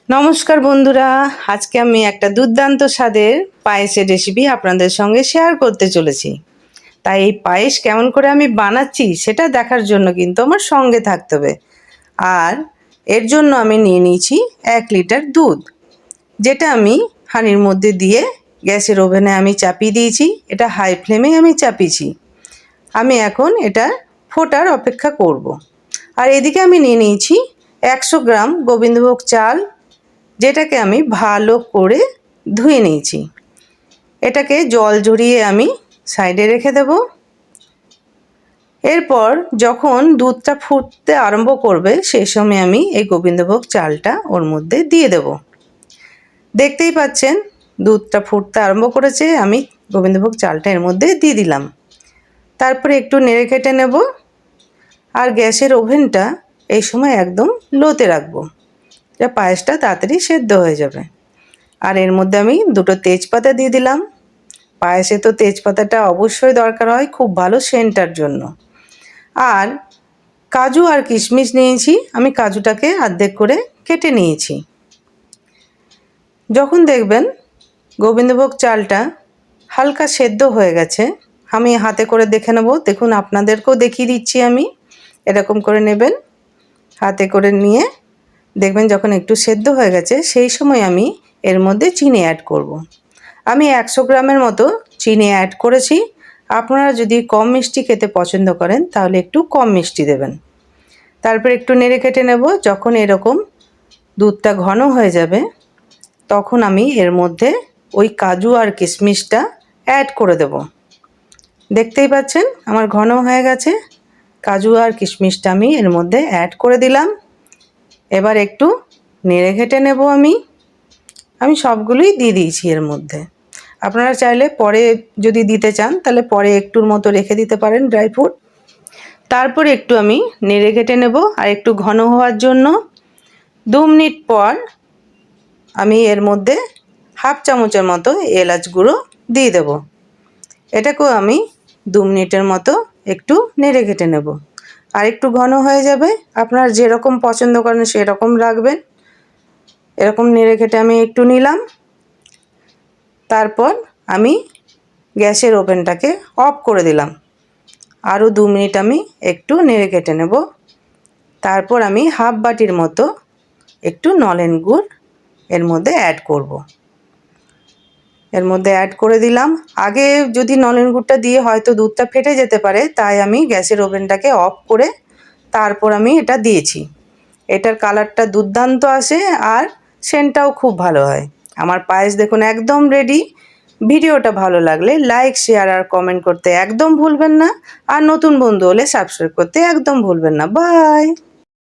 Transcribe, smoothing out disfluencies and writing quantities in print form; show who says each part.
Speaker 1: নমস্কার বন্ধুরা, আজকে আমি একটা দুর্দান্ত স্বাদের পায়েসের রেসিপি আপনাদের সঙ্গে শেয়ার করতে চলেছি। তাই এই পায়েস কেমন করে আমি বানাচ্ছি সেটা দেখার জন্য কিন্তু আমার সঙ্গে থাকতে হবে। আর এর জন্য আমি নিয়ে নিয়েছি 1 লিটার দুধ, যেটা আমি হাঁড়ির মধ্যে দিয়ে গ্যাসের ওভেনে আমি চাপিয়ে দিয়েছি। এটা হাই ফ্লেমে আমি চাপিয়েছি। আমি এখন এটা ফোটার অপেক্ষা করব। আর এদিকে আমি নিয়ে নিয়েছি 100 গ্রাম গোবিন্দভোগ চাল, যেটাকে আমি ভালো করে ধুয়ে নিয়েছি। এটাকে জল ঝরিয়ে আমি সাইডে রেখে দেব। এরপর যখন দুধটা ফুটতে আরম্ভ করবে সেই সময় আমি এই গোবিন্দভোগ চালটা ওর মধ্যে দিয়ে দেব। দেখতেই পাচ্ছেন দুধটা ফুটতে আরম্ভ করেছে, আমি গোবিন্দভোগ চালটা এর মধ্যে দিয়ে দিলাম। তারপরে একটু নেড়ে কেটে নেব। আর গ্যাসের ওভেনটা এই সময় একদম লোতে রাখবো, যা পায়েসটা তাড়াতাড়ি সেদ্ধ হয়ে যাবে। আর এর মধ্যে আমি 2টো তেজপাতা দিয়ে দিলাম। পায়েসে তো তেজপাতাটা অবশ্যই দরকার হয় খুব ভালো সেন্টার জন্য। আর কাজু আর কিশমিশ নিয়েছি, আমি কাজুটাকে অর্ধেক করে কেটে নিয়েছি। যখন দেখবেন গোবিন্দভোগ চালটা হালকা সেদ্ধ হয়ে গেছে, আমি হাতে করে দেখে নেব। দেখুন, আপনাদেরকেও দেখিয়ে দিচ্ছি আমি। এরকম করে নেবেন, হাতে করে নিয়ে দেখবেন যখন একটু সেদ্ধ হয়ে গেছে সেই সময় আমি এর মধ্যে চিনি অ্যাড করব। আমি 100 গ্রামের মতো চিনি অ্যাড করেছি। আপনারা যদি কম মিষ্টি খেতে পছন্দ করেন তাহলে একটু কম মিষ্টি দেবেন। তারপর একটু নেড়ে কেটে নেব। যখন এরকম দুধটা ঘন হয়ে যাবে তখন আমি এর মধ্যে ওই কাজু আর কিশমিশটা অ্যাড করে দেব। দেখতেই পাচ্ছেন আমার ঘন হয়ে গেছে। কাজু আর কিশমিশটা আমি এর মধ্যে অ্যাড করে দিলাম। এবার একটু নেড়ে ঘেটে নেব। আমি সবগুলোই দিয়ে দিয়েছি এর মধ্যে। আপনারা চাইলে পরে যদি দিতে চান তাহলে পরে একটুর মতো রেখে দিতে পারেন ড্রাই ফ্রুট। তারপরে একটু আমি নেড়ে ঘেটে নেব। আর একটু ঘন হওয়ার জন্য 2 মিনিট পর আমি এর মধ্যে হাফ চামচের মতো এলাচ গুঁড়ো দিয়ে দেব। এটাকেও আমি 2 মিনিটের মতো একটু নেড়ে ঘেটে নেব। আর একটু ঘন হয়ে যাবে, আপনারা যেরকম পছন্দ করেন সেরকম রাখবেন। এরকম নেড়ে ঘেটে আমি একটু নিলাম। তারপর আমি গ্যাসের ওভেনটাকে অফ করে দিলাম। আরও 2 মিনিট আমি একটু নেড়ে কেটে নেব। তারপর আমি হাফ বাটির মতো একটু নলেন গুড় এর মধ্যে অ্যাড করব। এর মধ্যে অ্যাড করে দিলাম। আগে যদি নলেন গুড়টা দিয়ে হয়তো দুধটা ফেটে যেতে পারে, তাই আমি গ্যাসের ওভেনটাকে অফ করে তারপর আমি এটা দিয়েছি। এটার কালারটা দুর্দান্ত আসে আর সেন্টটাও খুব ভালো হয়। আমার পায়েস দেখুন একদম রেডি। ভিডিওটা ভালো লাগলে লাইক, শেয়ার আর কমেন্ট করতে একদম ভুলবেন না। আর নতুন বন্ধু হলে সাবস্ক্রাইব করতে একদম ভুলবেন না। বাই।